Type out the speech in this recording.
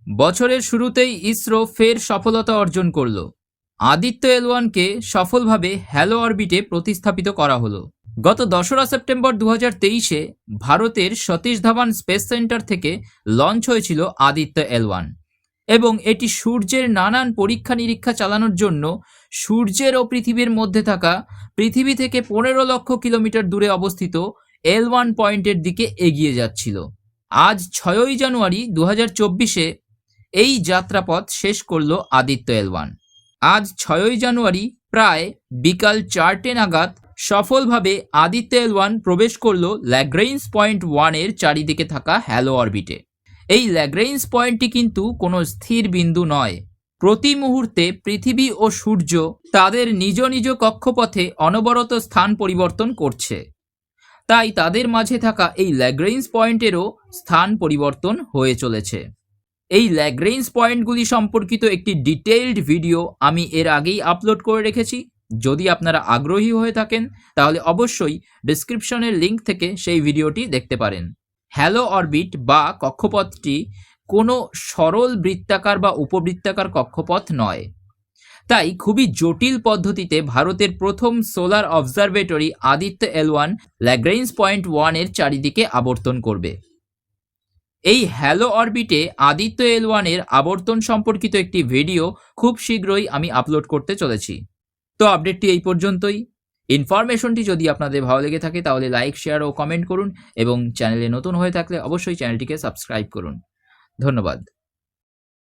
বছরের শুরুতেই ইসরো ফের সফলতা অর্জন করল। আদিত্য এল1কে সফলভাবে হ্যালো অরবিটে প্রতিস্থাপিত করা হলো। গত 2রা সেপ্টেম্বর 2023-এ ভারতের সতীশ ধাওয়ান স্পেস সেন্টার থেকে লঞ্চ হয়েছিল আদিত্য এল1 এবং এটি সূর্যের নানান পরীক্ষা নিরীক্ষা চালানোর জন্য সূর্যের ও পৃথিবীর মধ্যে থাকা পৃথিবী থেকে 15 লক্ষ কিলোমিটার দূরে অবস্থিত এল1 পয়েন্টের দিকে এগিয়ে যাচ্ছিল। আজ 6ই জানুয়ারি 2024-এ এই যাত্রাপথ শেষ করল আদিত্য এল1। আজ 6ই জানুয়ারি প্রায় বিকাল 4টে নাগাদ সফলভাবে আদিত্য এল1 প্রবেশ করল ল্যাগ্রেঞ্জ পয়েন্ট 1-এর চারিদিকে থাকা হ্যালো অরবিটে। এই ল্যাগ্রেঞ্জ পয়েন্টটি কিন্তু কোনো স্থির বিন্দু নয়। প্রতি মুহূর্তে পৃথিবী ও সূর্য তাদের নিজ নিজ কক্ষপথে অনবরত স্থান পরিবর্তন করছে, তাই তাদের মাঝে থাকা এই ল্যাগ্রেঞ্জ পয়েন্টেরও স্থান পরিবর্তন হয়ে চলেছে। এই ল্যাগ্রেঞ্জ পয়েন্টগুলি সম্পর্কিত একটি ডিটেইলড ভিডিও আমি এর আগেই আপলোড করে রেখেছি। যদি আপনারা আগ্রহী হয়ে থাকেন তাহলে অবশ্যই ডেসক্রিপশনের লিঙ্ক থেকে সেই ভিডিওটি দেখতে পারেন। হ্যালো অরবিট বা কক্ষপথটি কোনো সরল বৃত্তাকার বা উপবৃত্তাকার কক্ষপথ নয়, তাই খুবই জটিল পদ্ধতিতে ভারতের প্রথম solar observatory Aditya L one Lagrange point 1-এর চারিদিকে আবর্তন করবে। এই হ্যালো অরবিটে আদিত্য এল1-এর আবর্তন সম্পর্কিত একটি ভিডিও খুব শীঘ্রই আমি আপলোড করতে চলেছি। তো আপডেটটি এই পর্যন্তই। ইনফরমেশনটি যদি আপনাদের ভালো লেগে থাকে তাহলে লাইক, শেয়ার ও কমেন্ট করুন এবং চ্যানেলে নতুন হয়ে থাকলে অবশ্যই চ্যানেলটিকে সাবস্ক্রাইব করুন। ধন্যবাদ।